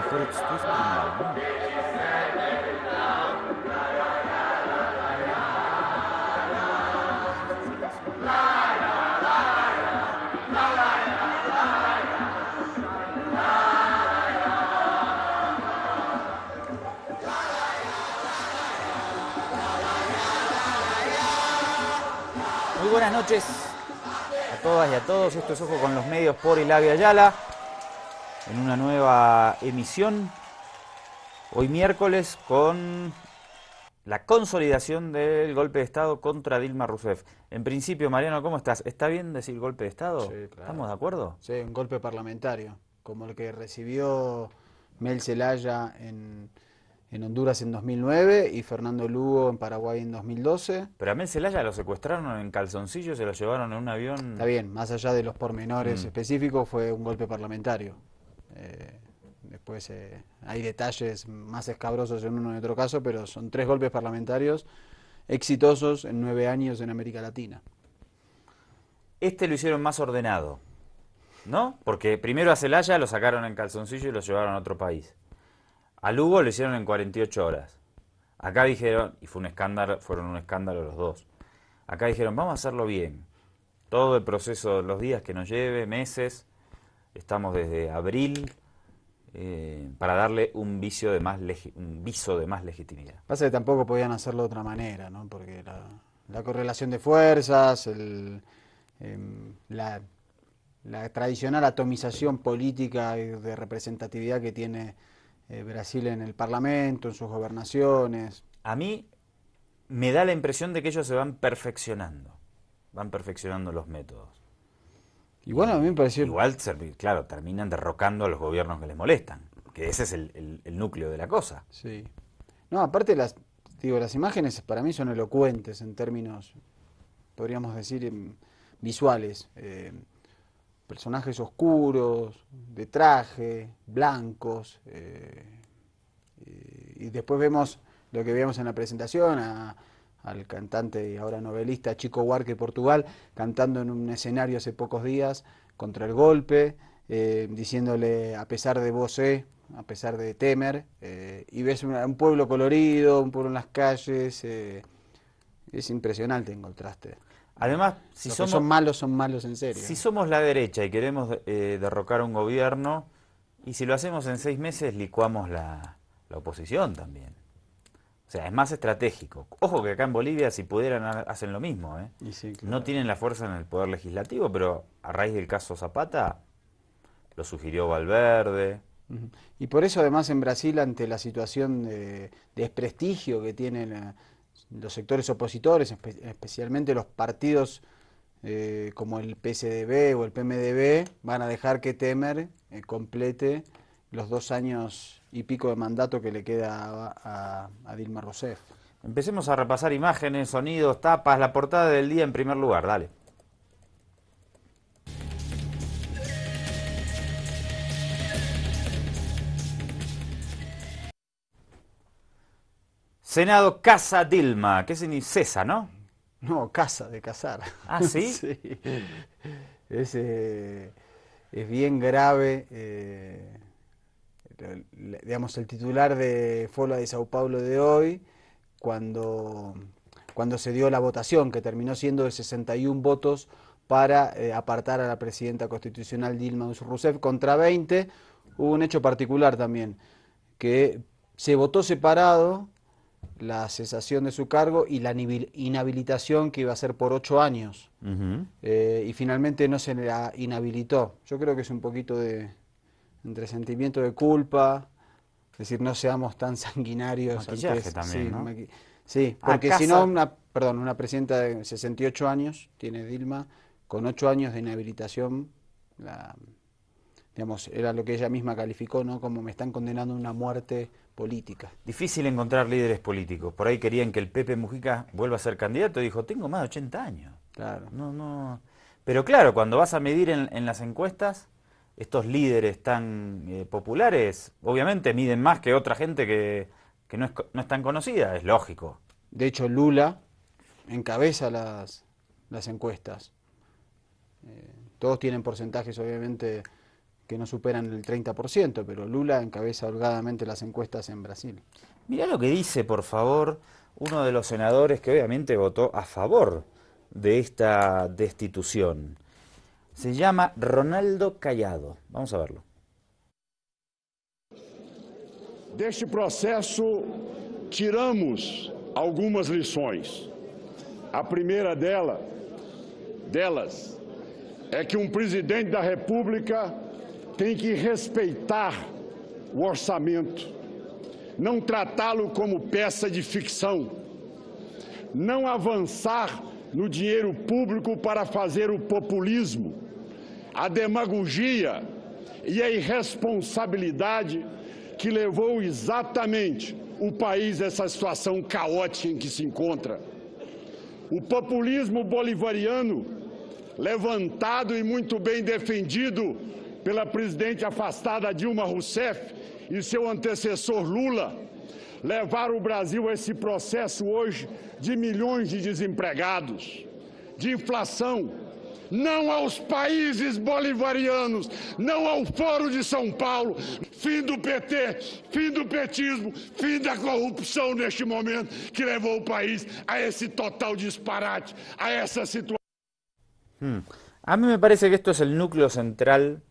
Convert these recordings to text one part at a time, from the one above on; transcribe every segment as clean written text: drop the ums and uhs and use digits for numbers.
Por Express Primera, ¿no? Sí, sí, sí. Muy buenas noches a todas y a todos. Esto es Ojo con los Medios por Eladia Ayala, en una nueva emisión, hoy miércoles, con la consolidación del golpe de Estado contra Dilma Rousseff. En principio, Mariano, ¿cómo estás? ¿Está bien decir golpe de Estado? Sí, ¿Estamos claro. de acuerdo? Sí, un golpe parlamentario, como el que recibió Mel Zelaya en Honduras en 2009 y Fernando Lugo en Paraguay en 2012. Pero a Mel Zelaya lo secuestraron en calzoncillos, se lo llevaron en un Está avión. bien, más allá de los pormenores Mm. específicos, fue un golpe parlamentario. Después hay detalles más escabrosos en uno y otro caso, pero son 3 golpes parlamentarios exitosos en 9 años en América Latina. Este lo hicieron más ordenado, ¿no? Porque primero a Zelaya lo sacaron en calzoncillo y lo llevaron a otro país. A Lugo lo hicieron en 48 horas. Acá dijeron, y fue un escándalo, fueron un escándalo los dos. Acá dijeron, vamos a hacerlo bien. Todo el proceso, los días que nos lleve, meses, estamos desde abril, para darle un viso de más legitimidad. Pasa que tampoco podían hacerlo de otra manera, ¿no? Porque la correlación de fuerzas, la, la tradicional atomización política y de representatividad que tiene Brasil en el Parlamento, en sus gobernaciones. A mí me da la impresión de que ellos se van perfeccionando los métodos. Y bueno, a mí me Y pareció, igual, claro, terminan derrocando a los gobiernos que les molestan, que ese es el núcleo de la cosa. sí. No, aparte las imágenes para mí son elocuentes en términos, podríamos decir, visuales. Personajes oscuros, de traje, blancos, y después vemos lo que veíamos en la presentación, al cantante y ahora novelista Chico Buarque Portugal, cantando en un escenario hace pocos días contra el golpe, diciéndole a pesar de vos, a pesar de Temer, y ves un pueblo colorido, un pueblo en las calles, es impresionante el contraste. Además, Los que son malos en serio. si somos la derecha y queremos derrocar un gobierno, y si lo hacemos en 6 meses, licuamos la oposición también. O sea, es más estratégico. Ojo que acá en Bolivia, si pudieran, hacen lo mismo, ¿eh? Y sí, No claro. tienen la fuerza en el poder legislativo, pero a raíz del caso Zapata, lo sugirió Valverde. Ujú. Y por eso además en Brasil, ante la situación de desprestigio que tienen los sectores opositores, especialmente los partidos como el PSDB o el PMDB, van a dejar que Temer complete los 2 años y pico de mandato que le queda a Dilma Rousseff. Empecemos a repasar imágenes, sonidos, tapas, la portada del día en primer lugar, dale. Senado casa Dilma, ¿qué significa? Cesa, ¿no? No, casa de casar. Ah, ¿sí? Sí. Es, es bien grave. Digamos, el titular de Folha de Sao Paulo de hoy, cuando, cuando se dio la votación, que terminó siendo de 61 votos para apartar a la presidenta constitucional Dilma Rousseff contra 20, hubo un hecho particular también, que se votó separado la cesación de su cargo y la inhabilitación que iba a ser por 8 años. Ujú. Y finalmente no se la inhabilitó. Yo creo que es un poquito de entre sentimiento de culpa, es decir, no seamos tan sanguinarios Maquillaje antes. también, Sí, ¿no? sí, Ah, porque si no, casa. una presidenta de 68 años, tiene Dilma, con 8 años de inhabilitación, la, digamos, era lo que ella misma calificó, ¿no? Como me están condenando a una muerte política. Difícil encontrar líderes políticos. Por ahí querían que el Pepe Mujica vuelva a ser candidato y dijo, tengo más de 80 años. Claro. No, no. Pero claro, cuando vas a medir en las encuestas, estos líderes tan populares, obviamente miden más que otra gente que no es tan conocida, es lógico. De hecho, Lula encabeza las encuestas. Todos tienen porcentajes, obviamente, que no superan el 30%, pero Lula encabeza holgadamente las encuestas en Brasil. Mirá lo que dice, por favor, uno de los senadores que obviamente votó a favor de esta destitución. Se llama Ronaldo Caiado. Vamos a verlo. Deste processo, tiramos algumas lições. A primeira delas é que presidente da República tem que respeitar o orçamento, não tratá-lo como peça de ficção, não avançar no dinheiro público para fazer o populismo, a demagogia e a irresponsabilidade que levou exatamente o país a essa situação caótica em que se encontra. O populismo bolivariano, levantado e muito bem defendido pela presidente afastada Dilma Rousseff e seu antecessor Lula, levaram o Brasil a esse processo hoje de milhões de desempregados, de inflação, não aos países bolivarianos, não ao Foro de São Paulo, fim do PT, fim do petismo, fim da corrupção neste momento que levou o país a esse total disparate, a essa situação. A mí me parece que esto es el núcleo central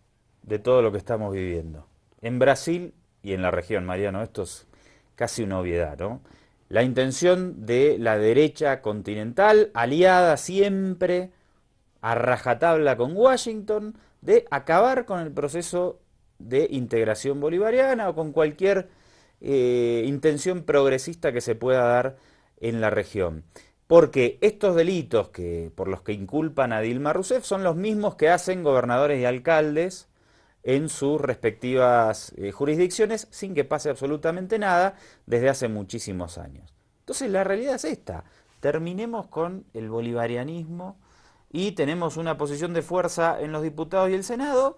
de todo lo que estamos viviendo. En Brasil y en la región, Mariano, esto es casi una obviedad, ¿no? La intención de la derecha continental, aliada siempre a rajatabla con Washington, de acabar con el proceso de integración bolivariana o con cualquier intención progresista que se pueda dar en la región. Porque estos delitos por los que inculpan a Dilma Rousseff son los mismos que hacen gobernadores y alcaldes en sus respectivas jurisdicciones sin que pase absolutamente nada desde hace muchísimos años. Entonces la realidad es esta: terminemos con el bolivarianismo y tenemos una posición de fuerza en los diputados y el Senado,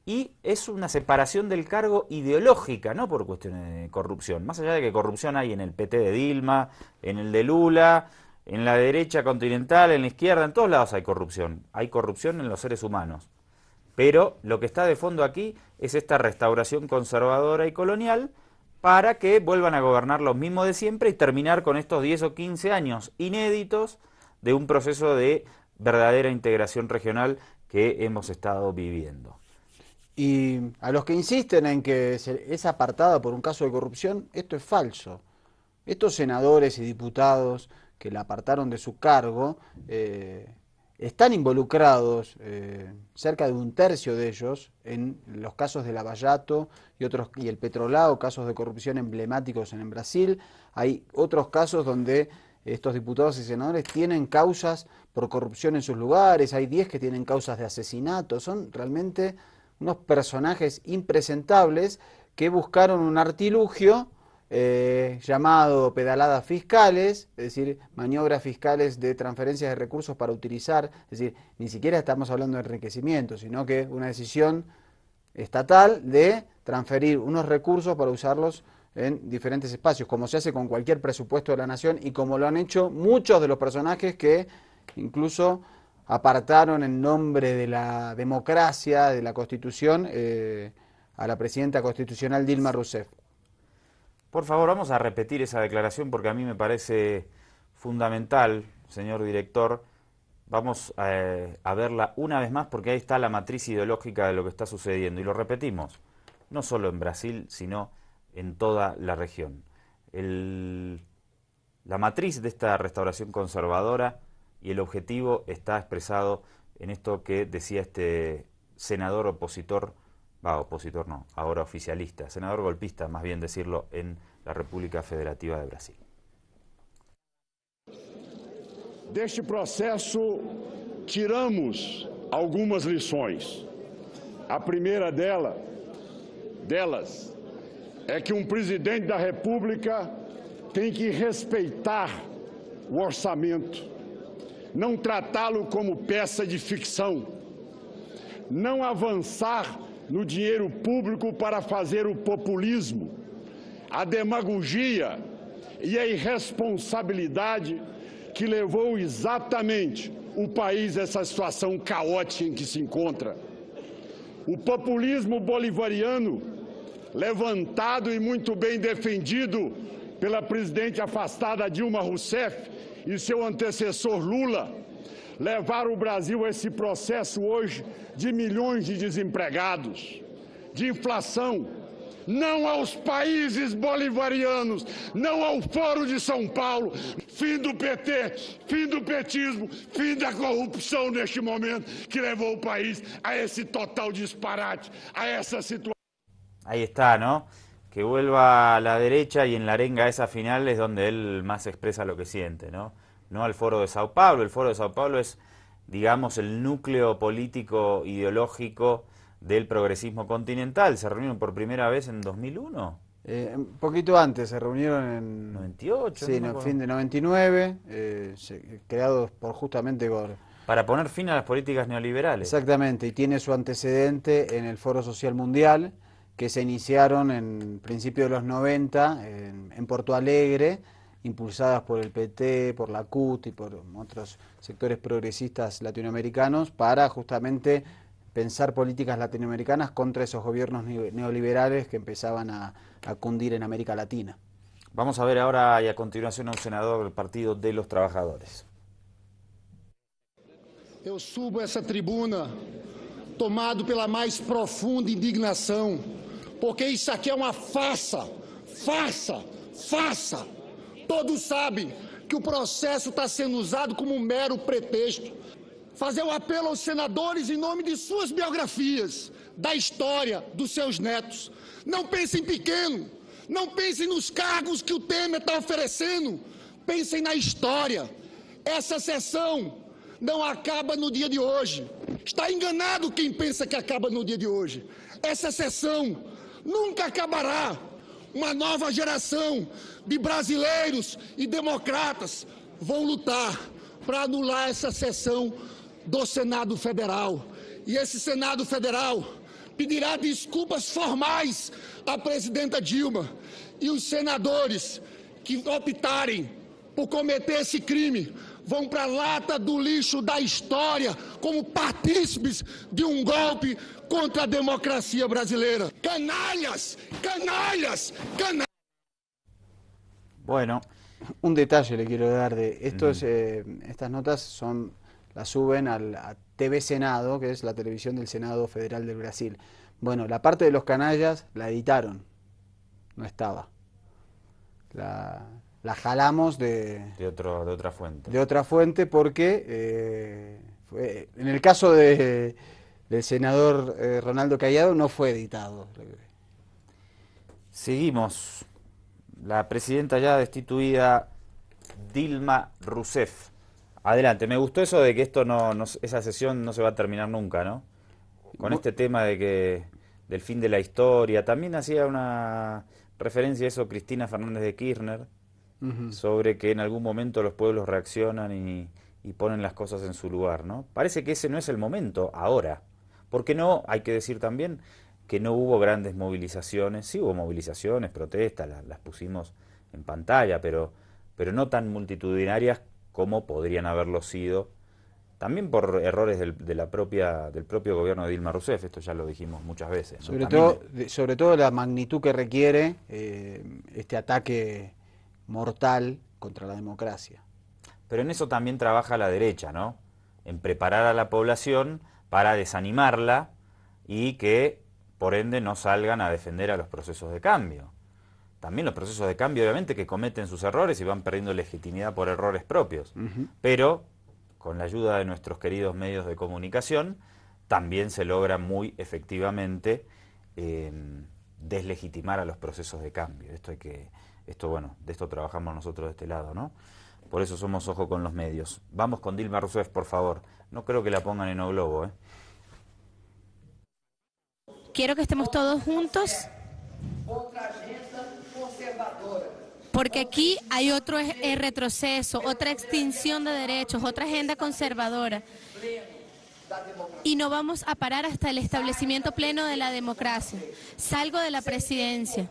y es una separación del cargo ideológica, no por cuestiones de corrupción. Más allá de que corrupción hay en el PT de Dilma, en el de Lula, en la derecha continental, en la izquierda, en todos lados hay corrupción. Hay corrupción en los seres humanos. Pero lo que está de fondo aquí es esta restauración conservadora y colonial para que vuelvan a gobernar los mismos de siempre y terminar con estos 10 o 15 años inéditos de un proceso de verdadera integración regional que hemos estado viviendo. Y a los que insisten en que es apartada por un caso de corrupción, esto es falso. Estos senadores y diputados que la apartaron de su cargo están involucrados, cerca de un tercio de ellos, en los casos de Lavallato y el Petrolao, casos de corrupción emblemáticos en Brasil. Hay otros casos donde estos diputados y senadores tienen causas por corrupción en sus lugares, hay 10 que tienen causas de asesinato. Son realmente unos personajes impresentables que buscaron un artilugio llamado pedaladas fiscales, es decir, maniobras fiscales de transferencias de recursos para utilizar, es decir, ni siquiera estamos hablando de enriquecimiento, sino que una decisión estatal de transferir unos recursos para usarlos en diferentes espacios, como se hace con cualquier presupuesto de la nación y como lo han hecho muchos de los personajes que incluso apartaron en nombre de la democracia, de la Constitución, a la presidenta constitucional Dilma Rousseff. Por favor, vamos a repetir esa declaración porque a mí me parece fundamental, señor director. Vamos a verla una vez más porque ahí está la matriz ideológica de lo que está sucediendo. Y lo repetimos, no solo en Brasil, sino en toda la región. La matriz de esta restauración conservadora y el objetivo está expresado en esto que decía este senador opositor, opositor no, ahora oficialista, senador golpista, más bien decirlo, en la República Federativa de Brasil. Deste processo, tiramos algumas lições. A primeira delas é que presidente da República tem que respeitar o orçamento, não tratá-lo como peça de ficção, não avançar no dinheiro público para fazer o populismo, a demagogia e a irresponsabilidade que levou exatamente o país a essa situação caótica em que se encontra. O populismo bolivariano, levantado e muito bem defendido pela presidente afastada Dilma Rousseff e seu antecessor Lula, levaram o Brasil a esse processo hoje de milhões de desempregados, de inflação, não aos países bolivarianos, não ao Foro de São Paulo, fim do PT, fim do petismo, fim da corrupção neste momento que levou o país a esse total disparate, a essa situação. Ahí está, ¿no? Que vuelva a la derecha y en la arenga esa final es donde él más expresa lo que siente, ¿no? No al Foro de Sao Paulo. El Foro de Sao Paulo es, digamos, el núcleo político ideológico del progresismo continental. ¿Se reunieron por primera vez en 2001? Un poquito antes, se reunieron en... 98. Sí, en el fin de 99, creados justamente por... Para poner fin a las políticas neoliberales. Exactamente, y tiene su antecedente en el Foro Social Mundial, que se iniciaron en principios de los 90 en Porto Alegre, impulsadas por el PT, por la CUT y por otros sectores progresistas latinoamericanos, para justamente pensar políticas latinoamericanas contra esos gobiernos neoliberales que empezaban a cundir en América Latina. Vamos a ver ahora y a continuación a un senador del Partido de los Trabajadores. Eu subo essa tribuna tomado pela mais profunda indignação, porque isso aqui é uma farsa, farsa. Todos sabem que o processo está sendo usado como um mero pretexto. Fazer um apelo aos senadores em nome de suas biografias, da história dos seus netos. Não pensem pequeno, não pensem nos cargos que o Temer está oferecendo, pensem na história. Essa sessão não acaba no dia de hoje. Está enganado quem pensa que acaba no dia de hoje. Essa sessão nunca acabará. Uma nova geração de brasileiros e democratas vão lutar para anular essa sessão do Senado Federal. E esse Senado Federal pedirá desculpas formais à presidenta Dilma e os senadores que optarem por cometer esse crime vão para a lata do lixo da história como partícipes de um golpe contra a democracia brasileira. Canalhas, canalhas, canalhas. Bueno, un detalle le quiero dar de estas notas las suben a TV Senado, que es la televisión del Senado Federal del Brasil. Bueno, la parte de los canallas la editaron, no estaba. La jalamos de otra fuente. De otra fuente porque en el caso del senador Ronaldo Cayado no fue editado. Seguimos. La presidenta ya destituida, Dilma Rousseff. Adelante, me gustó eso de que esa sesión no se va a terminar nunca, ¿no? Con este tema del fin de la historia. También hacía una referencia a eso Cristina Fernández de Kirchner, sobre que en algún momento los pueblos reaccionan y ponen las cosas en su lugar, ¿no? Parece que ese no es el momento ahora. Porque no, hay que decir también que no hubo grandes movilizaciones. Sí hubo movilizaciones, protestas, las pusimos en pantalla, pero no tan multitudinarias como podrían haberlo sido, también por errores del propio gobierno de Dilma Rousseff. Esto ya lo dijimos muchas veces, ¿no? Sobre todo la magnitud que requiere este ataque mortal contra la democracia. Pero en eso también trabaja la derecha, ¿no? En preparar a la población para desanimarla y que, por ende, no salgan a defender a los procesos de cambio. También los procesos de cambio, obviamente, que cometen sus errores y van perdiendo legitimidad por errores propios. Pero, con la ayuda de nuestros queridos medios de comunicación, también se logra muy efectivamente deslegitimar a los procesos de cambio. Bueno, de esto trabajamos nosotros de este lado, ¿no? Por eso somos ojo con los medios. Vamos con Dilma Rousseff, por favor. No creo que la pongan en O Globo, ¿eh? Quiero que estemos todos juntos, porque aquí hay otro retroceso, otra extinción de derechos, otra agenda conservadora. Y no vamos a parar hasta el establecimiento pleno de la democracia. Salgo de la presidencia.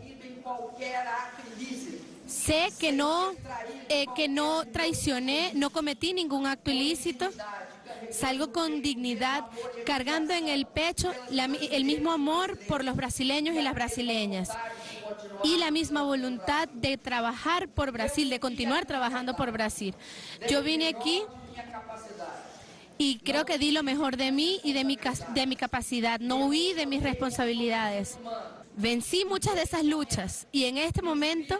Sé que no traicioné, no cometí ningún acto ilícito, salgo con dignidad, cargando en el pecho el mismo amor por los brasileños y las brasileñas y la misma voluntad de trabajar por Brasil, de continuar trabajando por Brasil. Yo vine aquí y creo que di lo mejor de mí y de mi capacidad, no huí de mis responsabilidades. Vencí muchas de esas luchas y en este momento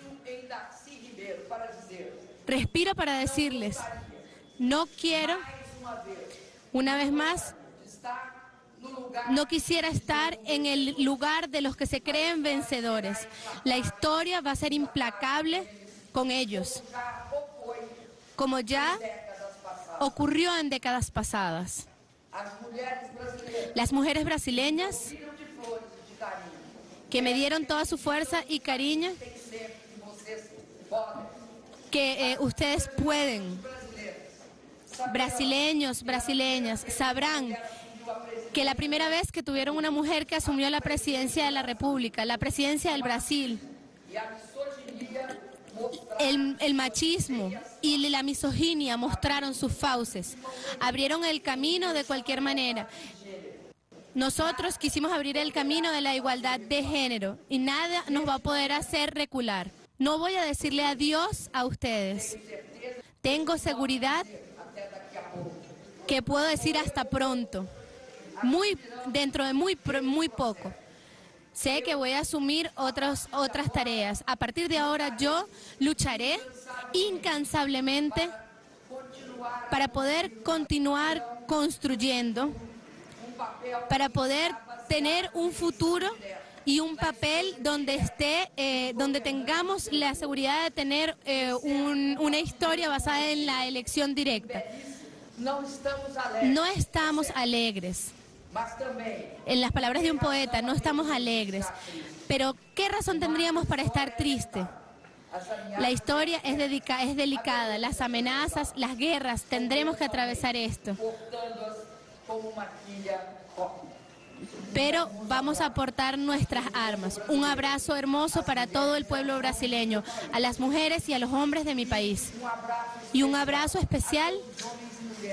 respiro para decirles, no quiero, una vez más, no quisiera estar en el lugar de los que se creen vencedores. La historia va a ser implacable con ellos, como ya ocurrió en décadas pasadas. Las mujeres brasileñas que me dieron toda su fuerza y cariño, que ustedes pueden, brasileños, brasileñas, sabrán que la primera vez que tuvieron una mujer que asumió la presidencia de la República, la presidencia del Brasil, el machismo y la misoginia mostraron sus fauces, abrieron el camino de cualquier manera. Nosotros quisimos abrir el camino de la igualdad de género y nada nos va a poder hacer recular. No voy a decirle adiós a ustedes. Tengo seguridad que puedo decir hasta pronto, dentro de muy poco. Sé que voy a asumir otras tareas. A partir de ahora yo lucharé incansablemente para poder continuar construyendo, para poder tener un futuro y un papel donde tengamos la seguridad de tener una historia basada en la elección directa. No estamos alegres. En las palabras de un poeta, no estamos alegres. Pero ¿qué razón tendríamos para estar tristes? La historia es delicada, las amenazas, las guerras, tendremos que atravesar esto. Pero vamos a aportar nuestras armas. Un abrazo hermoso para todo el pueblo brasileño, a las mujeres y a los hombres de mi país. Y un abrazo especial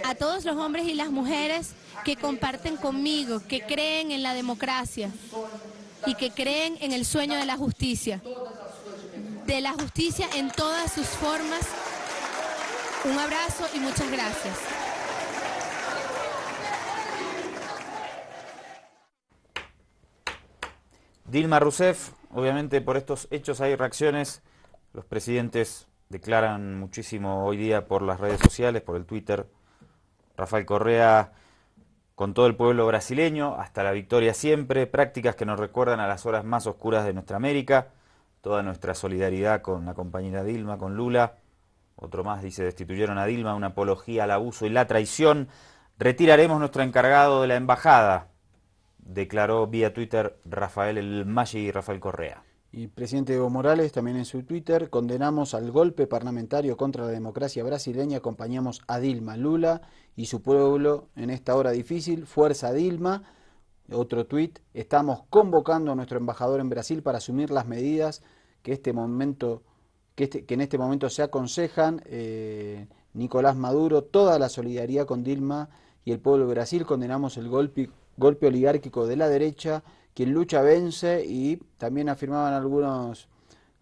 a todos los hombres y las mujeres que comparten conmigo, que creen en la democracia y que creen en el sueño de la justicia en todas sus formas. Un abrazo y muchas gracias. Dilma Rousseff, obviamente por estos hechos hay reacciones. Los presidentes declaran muchísimo hoy día por las redes sociales, por el Twitter. Rafael Correa con todo el pueblo brasileño, hasta la victoria siempre, prácticas que nos recuerdan a las horas más oscuras de nuestra América, toda nuestra solidaridad con la compañera Dilma, con Lula. Otro más dice, destituyeron a Dilma, una apología al abuso y la traición, retiraremos nuestro encargado de la embajada, declaró vía Twitter Rafael El Maggi y Rafael Correa. Y el presidente Evo Morales también en su Twitter, condenamos al golpe parlamentario contra la democracia brasileña, acompañamos a Dilma, Lula y su pueblo en esta hora difícil, fuerza Dilma. Otro tuit, estamos convocando a nuestro embajador en Brasil para asumir las medidas que en este momento se aconsejan. Nicolás Maduro, toda la solidaridad con Dilma y el pueblo de Brasil, condenamos el golpe oligárquico de la derecha, quien lucha vence, y también afirmaban algunos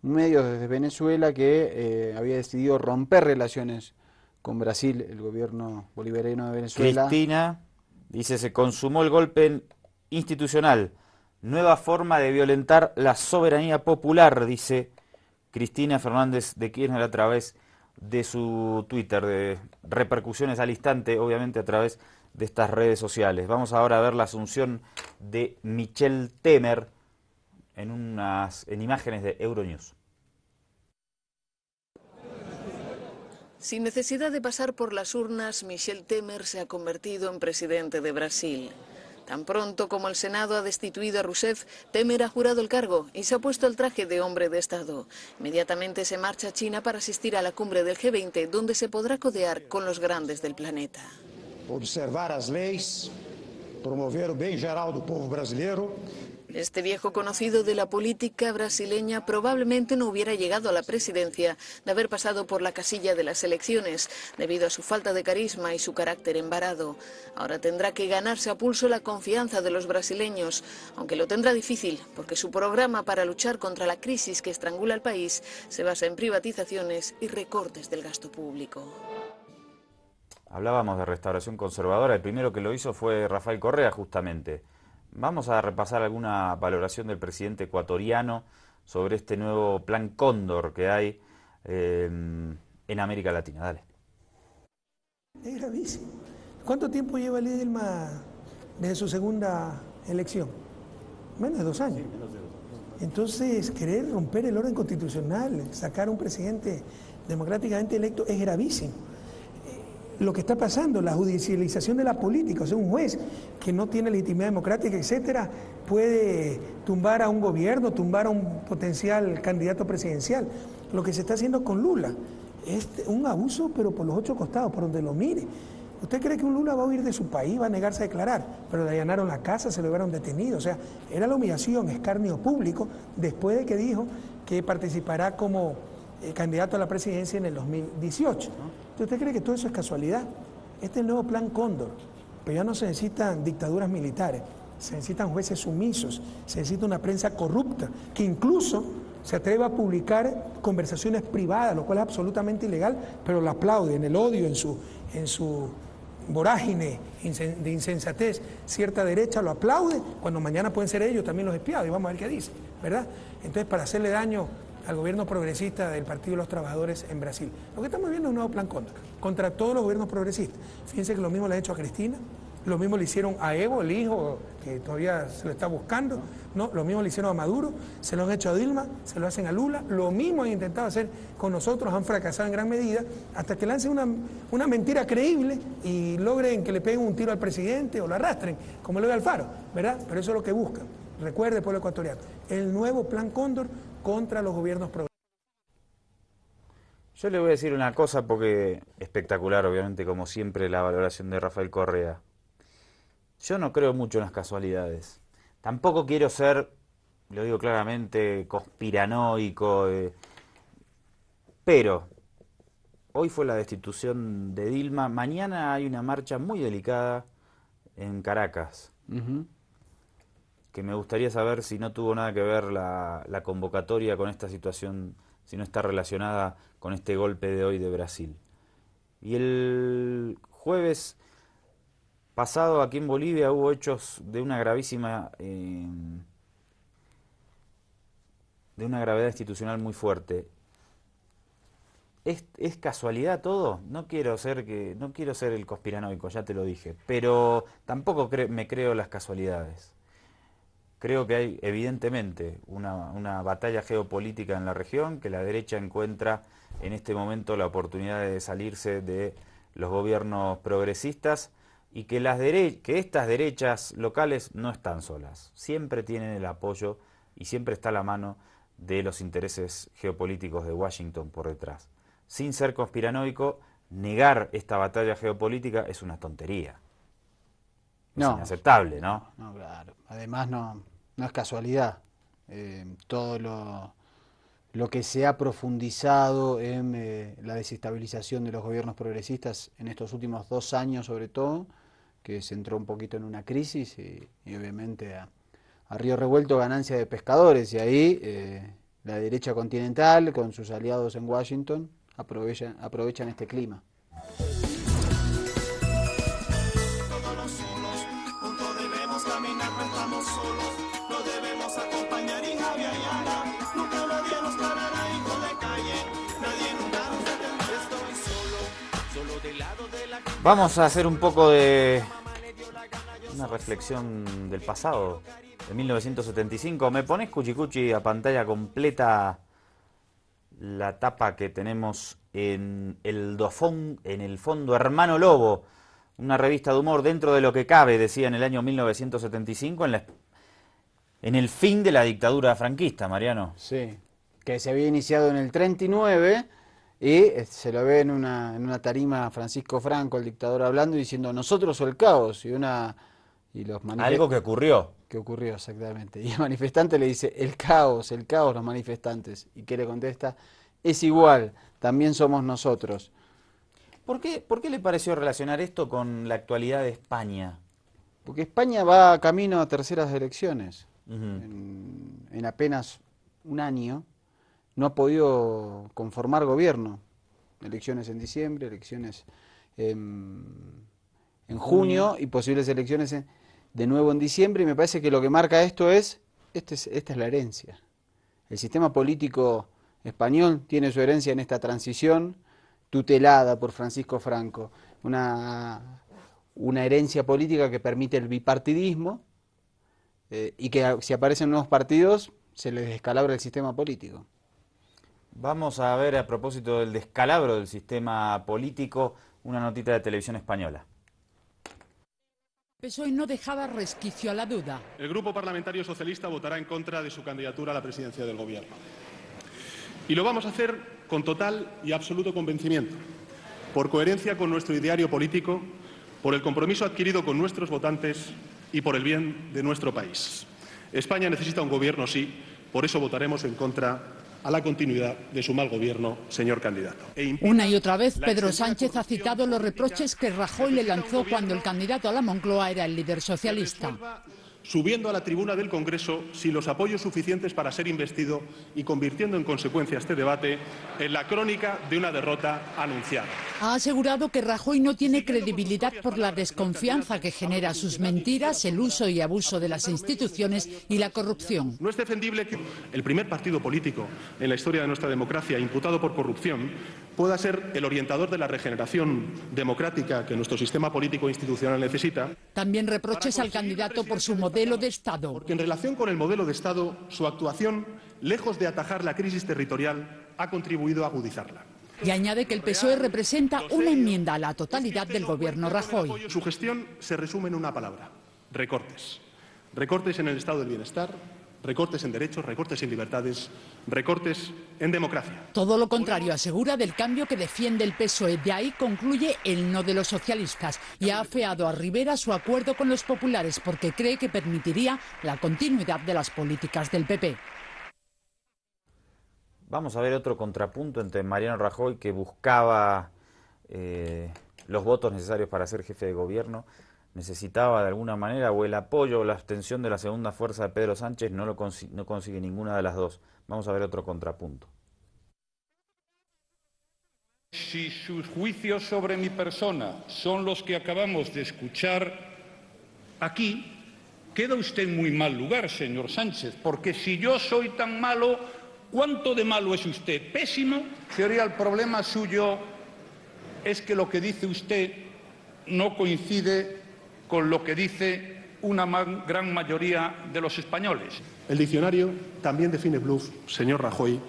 medios desde Venezuela que había decidido romper relaciones con Brasil, el gobierno bolivariano de Venezuela. Cristina dice, se consumó el golpe institucional, nueva forma de violentar la soberanía popular, dice Cristina Fernández de Kirchner a través de su Twitter, de repercusiones al instante, obviamente a través de estas redes sociales. Vamos ahora a ver la asunción de Michel Temer en imágenes de Euronews. Sin necesidad de pasar por las urnas, Michel Temer se ha convertido en presidente de Brasil. Tan pronto como el Senado ha destituido a Rousseff, Temer ha jurado el cargo y se ha puesto el traje de hombre de Estado. Inmediatamente se marcha a China para asistir a la cumbre del G20, donde se podrá codear con los grandes del planeta. Observar as leis, promover o bem geral do povo brasileiro Este viejo conocido de la política brasileña probablemente no hubiera llegado a la presidencia de haber pasado por la casilla de las elecciones, debido a su falta de carisma y su carácter embarado. Ahora tendrá que ganarse a pulso la confianza de los brasileños, aunque lo tendrá difícil, porque su programa para luchar contra la crisis que estrangula al país se basa en privatizaciones y recortes del gasto público. Hablábamos de restauración conservadora, el primero que lo hizo fue Rafael Correa, justamente. Vamos a repasar alguna valoración del presidente ecuatoriano sobre este nuevo plan Cóndor que hay en América Latina. Dale. Es gravísimo. ¿Cuánto tiempo lleva Dilma desde su segunda elección? Menos de 2 años. Entonces, querer romper el orden constitucional, sacar a un presidente democráticamente electo es gravísimo. Lo que está pasando, la judicialización de la política, o sea, un juez que no tiene legitimidad democrática, etcétera, puede tumbar a un gobierno, tumbar a un potencial candidato presidencial. Lo que se está haciendo con Lula es un abuso, pero por los 8 costados, por donde lo mire. ¿Usted cree que un Lula va a huir de su país, va a negarse a declarar? Pero le allanaron la casa, se lo llevaron detenido. O sea, era la humillación, escarnio público, después de que dijo que participará como candidato a la presidencia en el 2018. ¿Usted cree que todo eso es casualidad? Este es el nuevo plan Cóndor, pero ya no se necesitan dictaduras militares, se necesitan jueces sumisos, se necesita una prensa corrupta, que incluso se atreva a publicar conversaciones privadas, lo cual es absolutamente ilegal, pero lo aplaude en el odio, en su vorágine de insensatez. Cierta derecha lo aplaude, cuando mañana pueden ser ellos también los espiados, y vamos a ver qué dice, ¿verdad? Entonces, para hacerle daño al gobierno progresista del Partido de los Trabajadores en Brasil. Lo que estamos viendo es un nuevo plan contra todos los gobiernos progresistas. Fíjense que lo mismo le han hecho a Cristina, lo mismo le hicieron a Evo, el hijo que todavía se lo está buscando, ¿no? Lo mismo le hicieron a Maduro, se lo han hecho a Dilma, se lo hacen a Lula, lo mismo han intentado hacer con nosotros, han fracasado en gran medida, hasta que lancen una mentira creíble y logren que le peguen un tiro al presidente o lo arrastren, como lo de Alfaro, ¿verdad? Pero eso es lo que buscan. Recuerde, pueblo ecuatoriano, el nuevo plan Cóndor contra los gobiernos progresistas. Yo le voy a decir una cosa porque espectacular, obviamente, como siempre, la valoración de Rafael Correa. Yo no creo mucho en las casualidades. Tampoco quiero ser, lo digo claramente, conspiranoico, pero hoy fue la destitución de Dilma. Mañana hay una marcha muy delicada en Caracas. Que me gustaría saber si no tuvo nada que ver la convocatoria con esta situación, si no está relacionada con este golpe de hoy de Brasil. Y el jueves pasado aquí en Bolivia hubo hechos de una gravísima, de una gravedad institucional muy fuerte. ¿Es casualidad todo? No quiero ser el conspiranoico, ya te lo dije, pero tampoco me creo las casualidades. Creo que hay evidentemente una batalla geopolítica en la región, que la derecha encuentra en este momento la oportunidad de salirse de los gobiernos progresistas y que estas derechas locales no están solas. Siempre tienen el apoyo y siempre está la mano de los intereses geopolíticos de Washington por detrás. Sin ser conspiranoico, negar esta batalla geopolítica es una tontería. Es inaceptable, ¿no? No, claro. Además no es casualidad. Todo lo que se ha profundizado en la desestabilización de los gobiernos progresistas en estos últimos 2 años, sobre todo, que se entró un poquito en una crisis y obviamente a río revuelto ganancia de pescadores. Y ahí la derecha continental, con sus aliados en Washington, aprovechan este clima. Vamos a hacer un poco de una reflexión del pasado, de 1975. ¿Me pones, Cuchicuchi, a pantalla completa la tapa que tenemos en el fondo Hermano Lobo? Una revista de humor dentro de lo que cabe, decía en el año 1975, en el fin de la dictadura franquista, Mariano. Sí, que se había iniciado en el 39 y se lo ve en una tarima Francisco Franco, el dictador, hablando y diciendo nosotros o el caos, algo que ocurrió. que ocurrió exactamente. Y el manifestante le dice, el caos, los manifestantes. ¿Y qué le contesta? Es igual, también somos nosotros. ¿Por qué le pareció relacionar esto con la actualidad de España? Porque España va camino a terceras elecciones. En apenas un año no ha podido conformar gobierno. Elecciones en diciembre, elecciones en junio y posibles elecciones de nuevo en diciembre. Y me parece que lo que marca esto esta es la herencia. El sistema político español tiene su herencia en esta transición tutelada por Francisco Franco. Una herencia política que permite el bipartidismo y que si aparecen nuevos partidos se les descalabra el sistema político. Vamos a ver, a propósito del descalabro del sistema político, una notita de Televisión Española. PSOE no dejaba resquicio a la duda. El Grupo Parlamentario Socialista votará en contra de su candidatura a la presidencia del Gobierno. Y lo vamos a hacer con total y absoluto convencimiento, por coherencia con nuestro ideario político, por el compromiso adquirido con nuestros votantes y por el bien de nuestro país. España necesita un gobierno, sí, por eso votaremos en contra a la continuidad de su mal gobierno, señor candidato. Una y otra vez, Pedro Sánchez ha citado los reproches que Rajoy le lanzó cuando el candidato a la Moncloa era el líder socialista. Subiendo a la tribuna del Congreso sin los apoyos suficientes para ser investido y convirtiendo en consecuencia este debate en la crónica de una derrota anunciada. Ha asegurado que Rajoy no tiene credibilidad por la desconfianza que genera sus mentiras, el uso y abuso de las instituciones y la corrupción. No es defendible que el primer partido político en la historia de nuestra democracia imputado por corrupción pueda ser el orientador de la regeneración democrática que nuestro sistema político e institucional necesita. También reproches al candidato por su modelo de Estado. Porque en relación con el modelo de Estado, su actuación, lejos de atajar la crisis territorial, ha contribuido a agudizarla. Y añade que el PSOE representa una enmienda a la totalidad del gobierno Rajoy. Su gestión se resume en una palabra: recortes. Recortes en el estado del bienestar, recortes en derechos, recortes en libertades, recortes en democracia. Todo lo contrario, asegura, del cambio que defiende el PSOE. De ahí concluye el no de los socialistas y ha afeado a Rivera su acuerdo con los populares porque cree que permitiría la continuidad de las políticas del PP. Vamos a ver otro contrapunto entre Mariano Rajoy, que buscaba los votos necesarios para ser jefe de gobierno, necesitaba de alguna manera o el apoyo o la abstención de la segunda fuerza de Pedro Sánchez, no consigue ninguna de las dos. Vamos a ver otro contrapunto. Si sus juicios sobre mi persona son los que acabamos de escuchar aquí, queda usted en muy mal lugar, señor Sánchez, porque si yo soy tan malo, ¿cuánto de malo es usted? ¿Pésimo? Señoría, el problema suyo es que lo que dice usted no coincide con lo que dice una gran mayoría de los españoles. El diccionario también define bluff, señor Rajoy,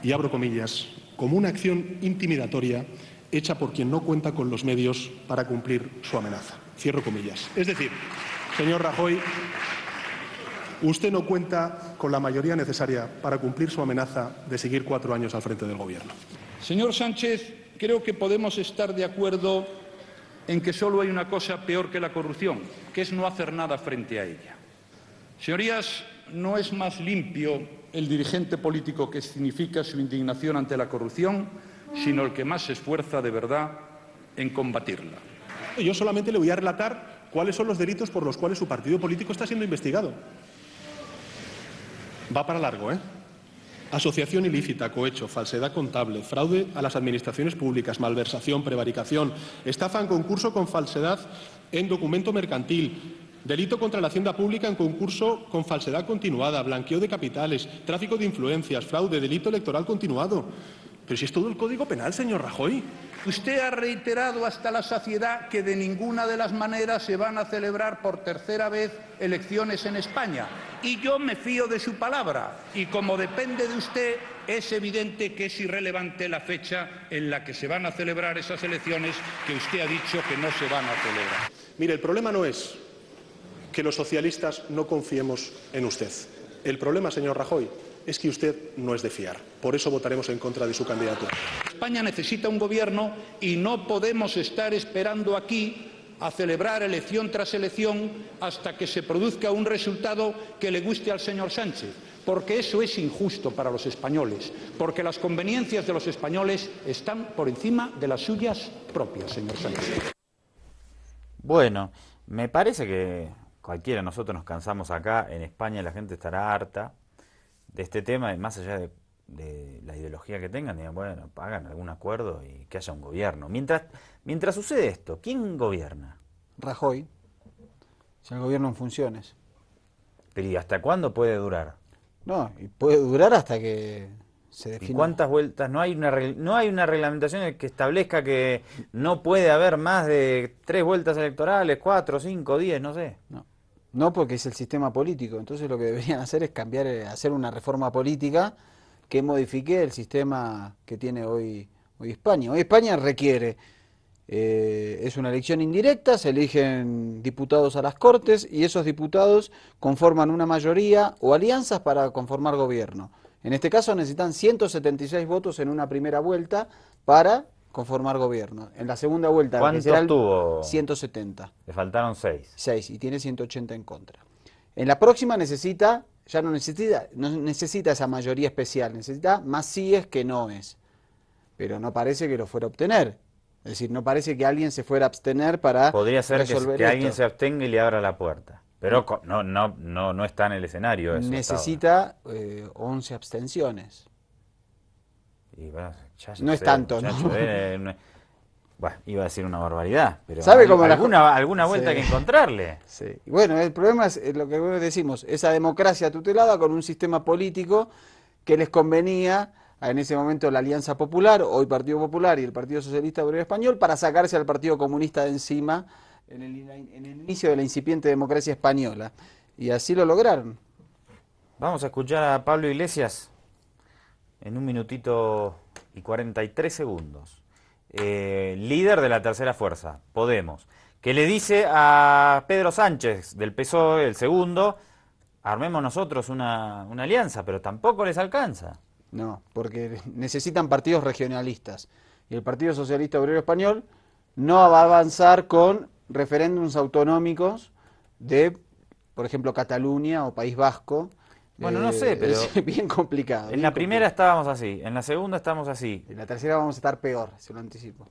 y abro comillas, como una acción intimidatoria hecha por quien no cuenta con los medios para cumplir su amenaza. Cierro comillas. Es decir, señor Rajoy, usted no cuenta con la mayoría necesaria para cumplir su amenaza de seguir 4 años al frente del Gobierno. Señor Sánchez, creo que podemos estar de acuerdo en que solo hay una cosa peor que la corrupción, que es no hacer nada frente a ella. Señorías, no es más limpio el dirigente político que significa su indignación ante la corrupción, sino el que más se esfuerza de verdad en combatirla. Yo solamente le voy a relatar cuáles son los delitos por los cuales su partido político está siendo investigado. Va para largo, ¿eh? Asociación ilícita, cohecho, falsedad contable, fraude a las administraciones públicas, malversación, prevaricación, estafa en concurso con falsedad en documento mercantil, delito contra la hacienda pública en concurso con falsedad continuada, blanqueo de capitales, tráfico de influencias, fraude, delito electoral continuado. Pero si es todo el Código Penal, señor Rajoy. Usted ha reiterado hasta la saciedad que de ninguna de las maneras se van a celebrar por tercera vez elecciones en España. Y yo me fío de su palabra. Y como depende de usted, es evidente que es irrelevante la fecha en la que se van a celebrar esas elecciones que usted ha dicho que no se van a celebrar. Mire, el problema no es que los socialistas no confiemos en usted. El problema, señor Rajoy, es que usted no es de fiar. Por eso votaremos en contra de su candidatura. España necesita un gobierno y no podemos estar esperando aquí a celebrar elección tras elección hasta que se produzca un resultado que le guste al señor Sánchez, porque eso es injusto para los españoles, porque las conveniencias de los españoles están por encima de las suyas propias, señor Sánchez. Bueno, me parece que cualquiera de nosotros nos cansamos acá, en España la gente estará harta de este tema, y más allá de la ideología que tengan, digan, bueno, hagan algún acuerdo y que haya un gobierno. Mientras sucede esto, ¿quién gobierna? Rajoy, si el gobierno en funciones. Pero ¿y hasta cuándo puede durar? No, y puede durar hasta que se defina. ¿Y cuántas vueltas? No hay una reglamentación que establezca que no puede haber más de 3 vueltas electorales, 4, 5, 10, no sé. No, porque es el sistema político. Entonces lo que deberían hacer es hacer una reforma política que modifique el sistema que tiene hoy España. Hoy España requiere, es una elección indirecta, se eligen diputados a las Cortes y esos diputados conforman una mayoría o alianzas para conformar gobierno. En este caso necesitan 176 votos en una primera vuelta para conformar gobierno. En la segunda vuelta, ¿cuántos tuvo? 170. Le faltaron 6. 6 y tiene 180 en contra. En la próxima ya no necesita esa mayoría especial, necesita más síes que noes. Pero no parece que lo fuera a obtener. Es decir, no parece que alguien se fuera a abstener para podría ser resolver que alguien se abstenga y le abra la puerta. Pero no está en el escenario eso. Necesita 11 abstenciones. Y bueno, no es tanto, ¿no? Bueno, iba a decir una barbaridad, pero ¿sabe cómo alguna vuelta hay que encontrarle. Sí. Y bueno, el problema es lo que decimos, esa democracia tutelada con un sistema político que les convenía en ese momento la Alianza Popular, hoy Partido Popular y el Partido Socialista Obrero Español, para sacarse al Partido Comunista de encima en el inicio de la incipiente democracia española. Y así lo lograron. Vamos a escuchar a Pablo Iglesias en 1 minutito y 43 segundos. Líder de la tercera fuerza, Podemos, que le dice a Pedro Sánchez del PSOE, el segundo, armemos nosotros una alianza, pero tampoco les alcanza. No, porque necesitan partidos regionalistas. Y el Partido Socialista Obrero Español no va a avanzar con referéndums autonómicos de, por ejemplo, Cataluña o País Vasco. Bueno, no sé, pero es bien complicado. En la primera estábamos así, en la segunda estamos así. En la tercera vamos a estar peor, se lo anticipo.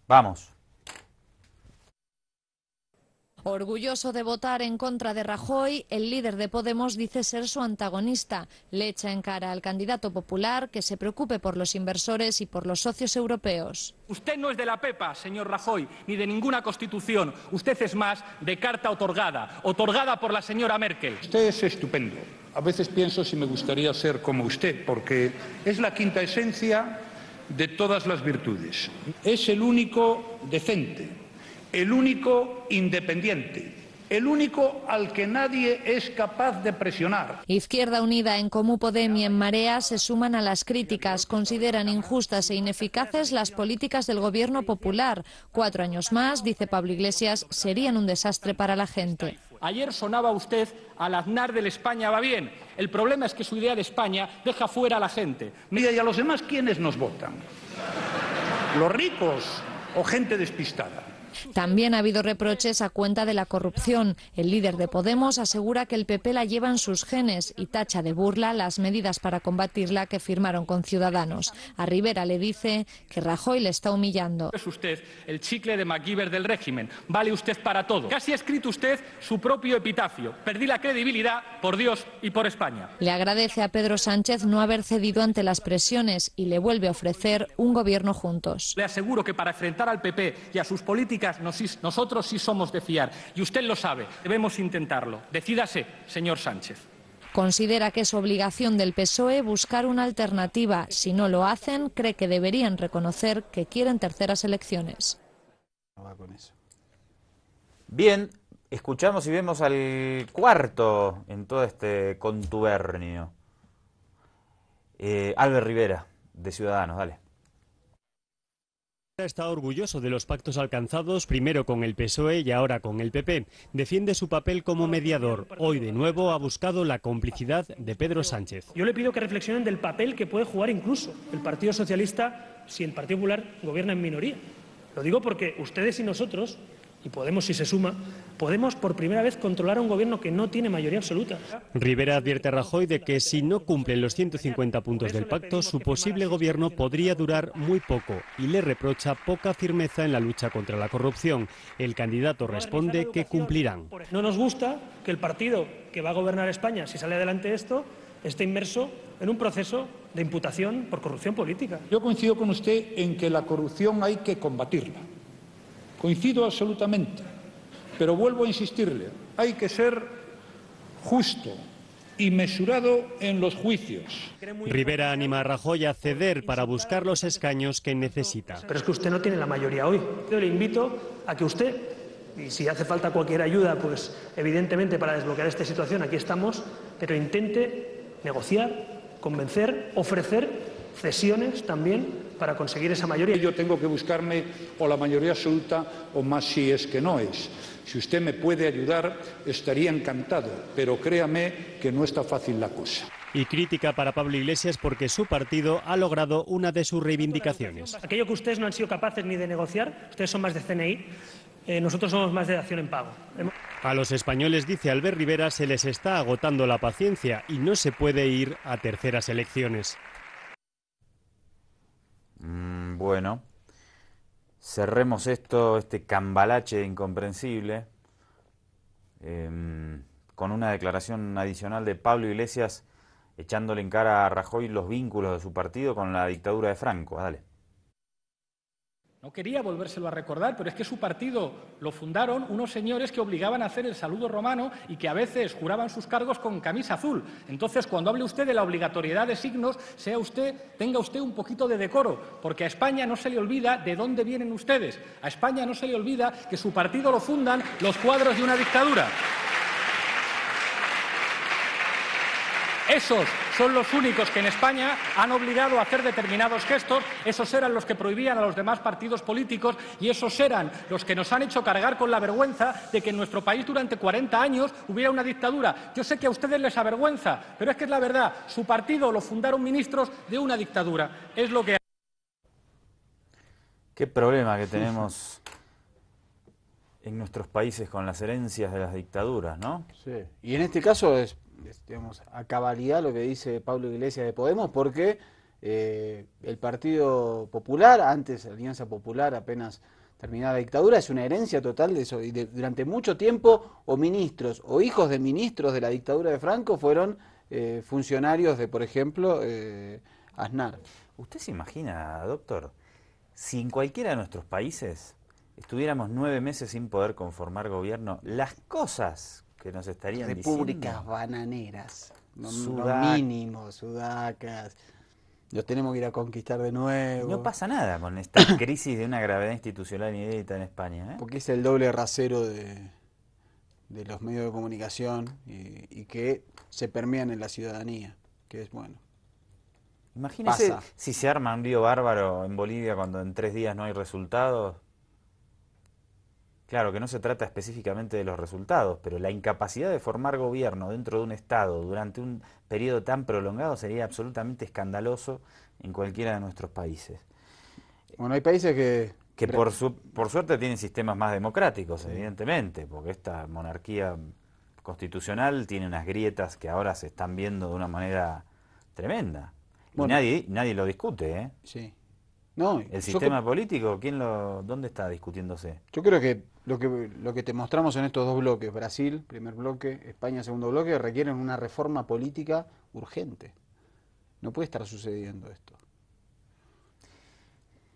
Vamos. Orgulloso de votar en contra de Rajoy, el líder de Podemos dice ser su antagonista. Le echa en cara al candidato popular que se preocupe por los inversores y por los socios europeos. Usted no es de la Pepa, señor Rajoy, ni de ninguna constitución. Usted es más de carta otorgada por la señora Merkel. Usted es estupendo. A veces pienso si me gustaría ser como usted, porque es la quinta esencia de todas las virtudes. Es el único decente, el único independiente, el único al que nadie es capaz de presionar. Izquierda Unida, En Comú Podem y En Marea se suman a las críticas. Consideran injustas e ineficaces las políticas del gobierno popular. 4 años más, dice Pablo Iglesias, serían un desastre para la gente. Ayer sonaba usted al aznar del España va bien. El problema es que su idea de España deja fuera a la gente. Mira, ¿y a los demás quiénes nos votan? ¿Los ricos o gente despistada? También ha habido reproches a cuenta de la corrupción. El líder de Podemos asegura que el PP la lleva en sus genes y tacha de burla las medidas para combatirla que firmaron con Ciudadanos. A Rivera le dice que Rajoy le está humillando. Es usted el chicle de MacGyver del régimen. Vale usted para todo. Casi ha escrito usted su propio epitafio. Perdí la credibilidad por Dios y por España. Le agradece a Pedro Sánchez no haber cedido ante las presiones y le vuelve a ofrecer un gobierno juntos. Le aseguro que para enfrentar al PP y a sus políticas nosotros sí somos de fiar, y usted lo sabe. Debemos intentarlo. Decídase, señor Sánchez. Considera que es obligación del PSOE buscar una alternativa. Si no lo hacen, cree que deberían reconocer que quieren terceras elecciones. Bien, escuchamos y vemos al cuarto en todo este contubernio. Albert Rivera, de Ciudadanos, dale. Está orgulloso de los pactos alcanzados, primero con el PSOE y ahora con el PP. Defiende su papel como mediador. Hoy, de nuevo, ha buscado la complicidad de Pedro Sánchez. Yo le pido que reflexionen del papel que puede jugar incluso el Partido Socialista si el Partido Popular gobierna en minoría. Lo digo porque ustedes y nosotros, y Podemos si se suma, Podemos por primera vez controlar a un gobierno que no tiene mayoría absoluta. Rivera advierte a Rajoy de que si no cumplen los 150 puntos del pacto, su posible gobierno podría durar muy poco y le reprocha poca firmeza en la lucha contra la corrupción. El candidato responde que cumplirán. No nos gusta que el partido que va a gobernar España, si sale adelante esto, esté inmerso en un proceso de imputación por corrupción política. Yo coincido con usted en que la corrupción hay que combatirla. Coincido absolutamente. Pero vuelvo a insistirle, hay que ser justo y mesurado en los juicios. Rivera anima a Rajoy a ceder para buscar los escaños que necesita. Pero es que usted no tiene la mayoría hoy. Yo le invito a que usted, y si hace falta cualquier ayuda, pues evidentemente para desbloquear esta situación aquí estamos, pero intente negociar, convencer, ofrecer cesiones también para conseguir esa mayoría. Yo tengo que buscarme o la mayoría absoluta o más si es que no es. Si usted me puede ayudar, estaría encantado, pero créame que no está fácil la cosa. Y crítica para Pablo Iglesias porque su partido ha logrado una de sus reivindicaciones. Aquello que ustedes no han sido capaces ni de negociar, ustedes son más de CNI, nosotros somos más de dación en pago. A los españoles, dice Albert Rivera, se les está agotando la paciencia y no se puede ir a terceras elecciones. Bueno, cerremos este cambalache incomprensible con una declaración adicional de Pablo Iglesias echándole en cara a Rajoy los vínculos de su partido con la dictadura de Franco. Dale. No quería volvérselo a recordar, pero es que su partido lo fundaron unos señores que obligaban a hacer el saludo romano y que a veces juraban sus cargos con camisa azul. Entonces, cuando hable usted de la obligatoriedad de signos, tenga usted un poquito de decoro, porque a España no se le olvida de dónde vienen ustedes. A España no se le olvida que su partido lo fundan los cuadros de una dictadura. Esos son los únicos que en España han obligado a hacer determinados gestos, esos eran los que prohibían a los demás partidos políticos y esos eran los que nos han hecho cargar con la vergüenza de que en nuestro país durante 40 años hubiera una dictadura. Yo sé que a ustedes les avergüenza, pero es que es la verdad, su partido lo fundaron ministros de una dictadura, es lo que... Qué problema que tenemos en nuestros países con las herencias de las dictaduras, ¿no? Sí, y en este caso es digamos, a cabalidad lo que dice Pablo Iglesias de Podemos, porque el Partido Popular, antes Alianza Popular, apenas terminada la dictadura, es una herencia total de eso. Y durante mucho tiempo, o ministros o hijos de ministros de la dictadura de Franco fueron funcionarios de, por ejemplo, Aznar. ¿Usted se imagina, doctor, si en cualquiera de nuestros países estuviéramos 9 meses sin poder conformar gobierno, las cosas que nos estarían repúblicas diciendo, bananeras, lo mínimo, sudacas, los tenemos que ir a conquistar de nuevo. No pasa nada con esta crisis de una gravedad institucional inédita en España, ¿eh? Porque es el doble rasero de los medios de comunicación y que se permean en la ciudadanía, que es bueno. Imagínese si se arma un lío bárbaro en Bolivia cuando en 3 días no hay resultados. Claro que no se trata específicamente de los resultados, pero la incapacidad de formar gobierno dentro de un Estado durante un periodo tan prolongado sería absolutamente escandaloso en cualquiera de nuestros países. Bueno, hay países que por suerte tienen sistemas más democráticos, evidentemente, porque esta monarquía constitucional tiene unas grietas que ahora se están viendo de una manera tremenda. Bueno, y nadie lo discute, ¿eh? Sí. No, el sistema político, ¿dónde está discutiéndose? Yo creo que lo que te mostramos en estos 2 bloques, Brasil, primer bloque, España, segundo bloque, requieren una reforma política urgente. No puede estar sucediendo esto.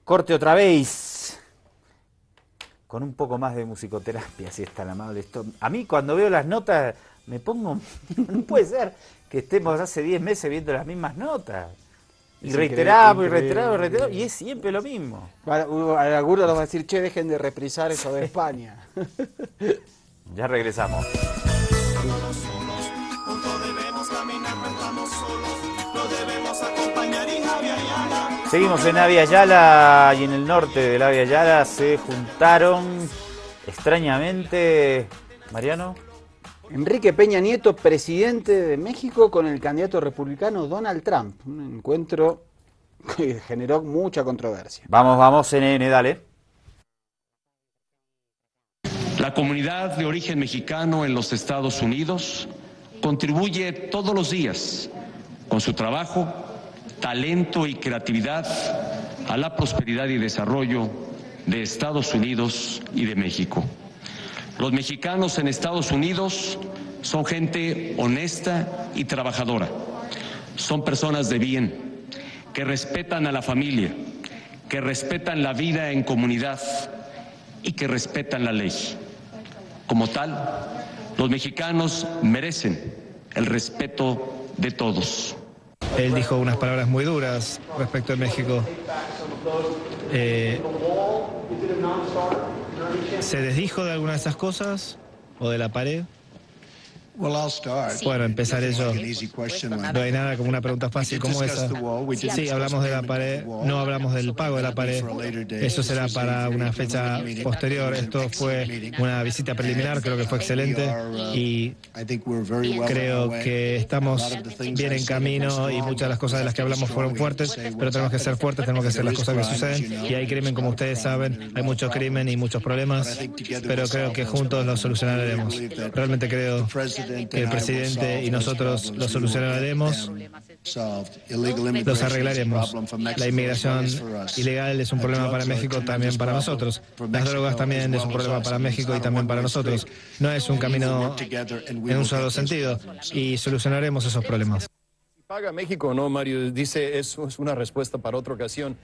Corte otra vez, con un poco más de musicoterapia, si es tan amable. A mí cuando veo las notas me pongo... No puede ser que estemos hace 10 meses viendo las mismas notas. Y reiteramos, y es siempre lo mismo. Algunos nos va a decir, che, dejen de reprisar eso de España. Ya regresamos. Seguimos en Avia Yala y en el norte de la Avia Yala se juntaron extrañamente, Mariano, Enrique Peña Nieto, presidente de México, con el candidato republicano Donald Trump. Un encuentro que generó mucha controversia. Vamos, CNN, dale. La comunidad de origen mexicano en los Estados Unidos contribuye todos los días con su trabajo, talento y creatividad a la prosperidad y desarrollo de Estados Unidos y de México. Los mexicanos en Estados Unidos son gente honesta y trabajadora. Son personas de bien, que respetan a la familia, que respetan la vida en comunidad y que respetan la ley. Como tal, los mexicanos merecen el respeto de todos. Él dijo unas palabras muy duras respecto de México. ¿Se desdijo de alguna de esas cosas o de la pared? Bueno, empezaré yo. No hay nada como una pregunta fácil como esa. Sí, hablamos de la pared, no hablamos del pago de la pared. Eso será para una fecha posterior. Esto fue una visita preliminar, creo que fue excelente y creo que estamos bien en camino y muchas de las cosas de las que hablamos fueron fuertes, pero tenemos que ser fuertes, tenemos que hacer las cosas que suceden y hay crimen, como ustedes saben, hay mucho crimen y muchos problemas, pero creo que juntos lo solucionaremos. Realmente creo que el presidente y nosotros lo solucionaremos, los arreglaremos. La inmigración ilegal es un problema para México, también para nosotros. Las drogas también es un problema para México y también para nosotros. No es un camino en un solo sentido y solucionaremos esos problemas. ¿Paga México o no, Mario? Dice, es una respuesta para otra ocasión.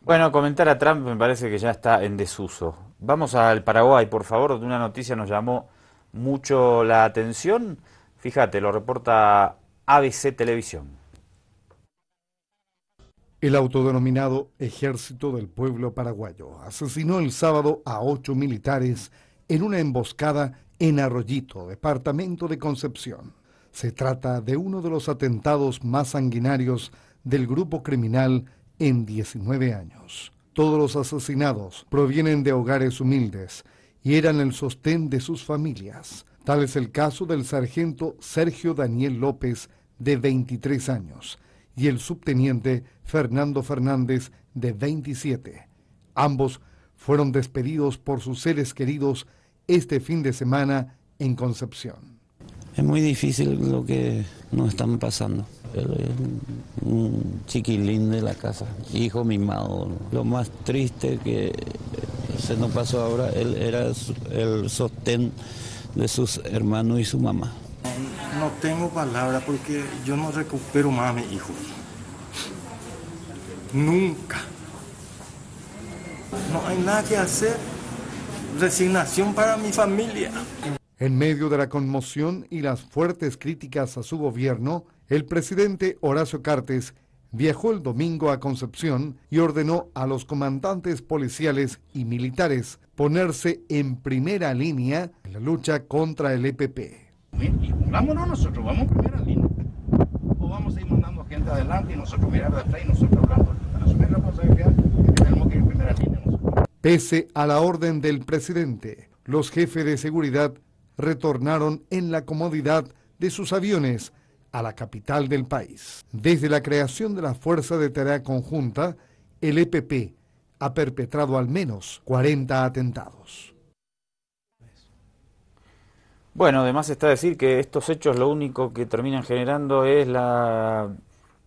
Bueno, comentar a Trump me parece que ya está en desuso. Vamos al Paraguay, por favor. Una noticia nos llamó mucho la atención. Fíjate, lo reporta ABC Televisión. El autodenominado Ejército del Pueblo Paraguayo asesinó el sábado a 8 militares en una emboscada en Arroyito, departamento de Concepción. Se trata de uno de los atentados más sanguinarios del grupo criminal en 19 años. Todos los asesinados provienen de hogares humildes y eran el sostén de sus familias. Tal es el caso del sargento Sergio Daniel López, de 23 años, y el subteniente Fernando Fernández, de 27. Ambos fueron despedidos por sus seres queridos este fin de semana en Concepción. Es muy difícil lo que nos están pasando. Él es un chiquilín de la casa, hijo mimado. Lo más triste que se nos pasó ahora, él era el sostén de sus hermanos y su mamá. No tengo palabras porque yo no recupero más a mis hijos. Nunca. No hay nada que hacer. Resignación para mi familia. En medio de la conmoción y las fuertes críticas a su gobierno, el presidente Horacio Cartes viajó el domingo a Concepción y ordenó a los comandantes policiales y militares ponerse en primera línea en la lucha contra el EPP. Y pongámonos nosotros, vamos en primera línea. O vamos a ir mandando gente adelante y nosotros mirar de atrás y nosotros hablando. Para asumir la responsabilidad que tenemos que ir en primera línea nosotros. Pese a la orden del presidente, los jefes de seguridad retornaron en la comodidad de sus aviones a la capital del país. Desde la creación de la Fuerza de Tarea Conjunta, el EPP ha perpetrado al menos 40 atentados. Bueno, además está decir que estos hechos lo único que terminan generando es la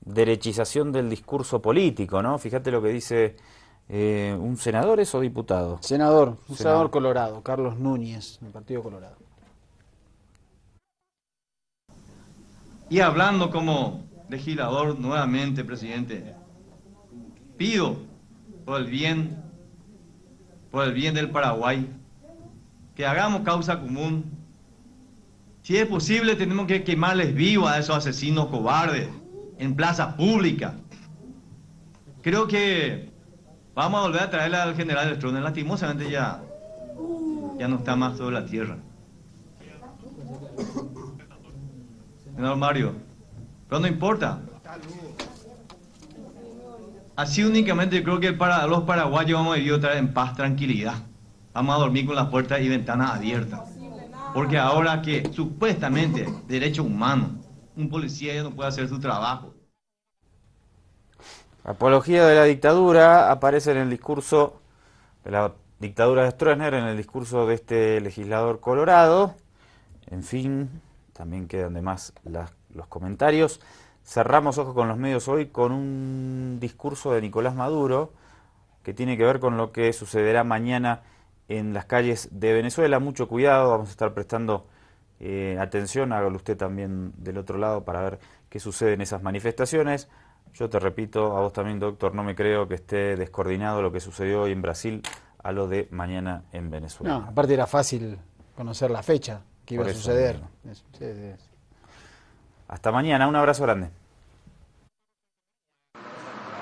derechización del discurso político, ¿no? Fíjate lo que dice un senador, ¿es o diputado? Senador colorado, Carlos Núñez, del Partido Colorado. Y hablando como legislador nuevamente, presidente, pido por el bien del Paraguay, que hagamos causa común. Si es posible, tenemos que quemarles vivos a esos asesinos cobardes en plaza pública. Creo que vamos a volver a traerle al general Stroessner. Lastimosamente ya no está más sobre la tierra. Senador Mario, pero no importa. Así únicamente yo creo que para los paraguayos vamos a vivir otra vez en paz, tranquilidad. Vamos a dormir con las puertas y ventanas abiertas. Porque ahora que supuestamente derechos humanos, un policía ya no puede hacer su trabajo. Apología de la dictadura aparece en el discurso de la dictadura de Stroessner en el discurso de este legislador colorado. En fin, también quedan de más los comentarios. Cerramos Ojo con los Medios hoy con un discurso de Nicolás Maduro que tiene que ver con lo que sucederá mañana en las calles de Venezuela. Mucho cuidado, vamos a estar prestando atención, hágalo usted también del otro lado para ver qué sucede en esas manifestaciones. Yo te repito, a vos también, doctor, no me creo que esté descoordinado lo que sucedió hoy en Brasil a lo de mañana en Venezuela. No, aparte era fácil conocer la fecha que iba a suceder. Sí. Hasta mañana, un abrazo grande.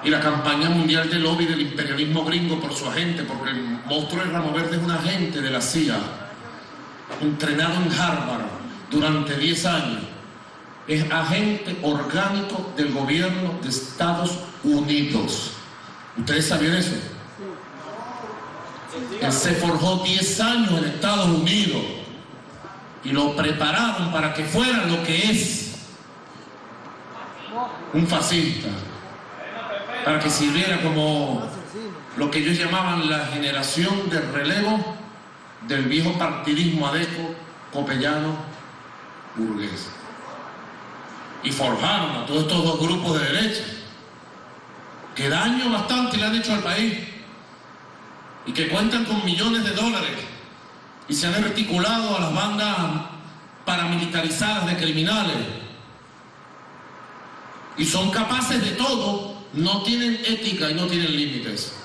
Y la campaña mundial de lobby del imperialismo gringo por su agente, porque el monstruo de Ramo Verde es un agente de la CIA, entrenado en Harvard durante 10 años. Es agente orgánico del gobierno de Estados Unidos. ¿Ustedes sabían eso? Él se forjó 10 años en Estados Unidos y lo prepararon para que fuera lo que es, un fascista, para que sirviera como lo que ellos llamaban la generación de relevo del viejo partidismo adeco, copellano, burgués. Y forjaron a todos estos dos grupos de derecha, que daño bastante le han hecho al país, y que cuentan con millones de dólares, y se han articulado a las bandas paramilitarizadas de criminales, y son capaces de todo, no tienen ética y no tienen límites.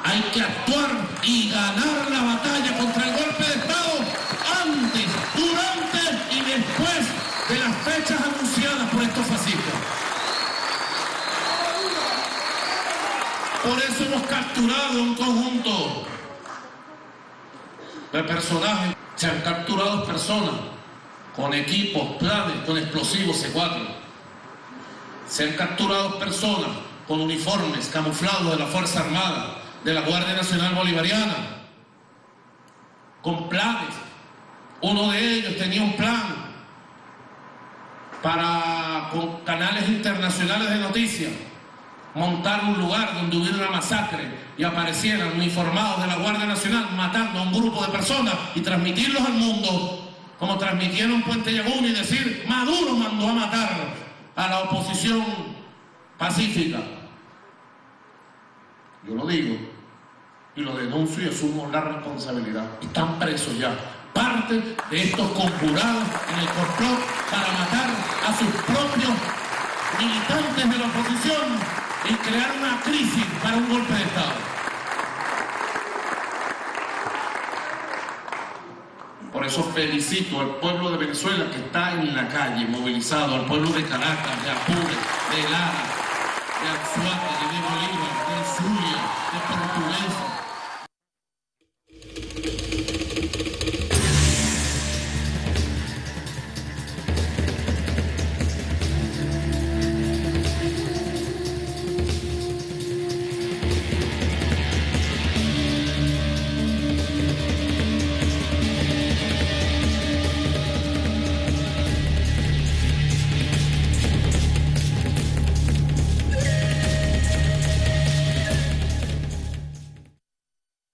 Hay que actuar y ganar la batalla contra el golpe de Estado antes, durante y después de las fechas anunciadas por estos fascistas. Por eso hemos capturado un conjunto de personajes. Se han capturado personas con equipos, planes, con explosivos C4. Se han capturado personas con uniformes camuflados de la Fuerza Armada, de la Guardia Nacional Bolivariana, con planes. Uno de ellos tenía un plan para, con canales internacionales de noticias, montar un lugar donde hubiera una masacre y aparecieran uniformados de la Guardia Nacional matando a un grupo de personas y transmitirlos al mundo, como transmitieron Puente Llagún, y decir: Maduro mandó a matar a la oposición pacífica. Yo lo digo y lo denuncio y asumo la responsabilidad. Están presos ya parte de estos conjurados en el complot para matar a sus propios militantes de la oposición y crear una crisis para un golpe de Estado. Por eso felicito al pueblo de Venezuela que está en la calle, movilizado, al pueblo de Caracas, de Apure, de Lara, de Anzoátegui, de Bolívar, de Zulia, de Portuguesa,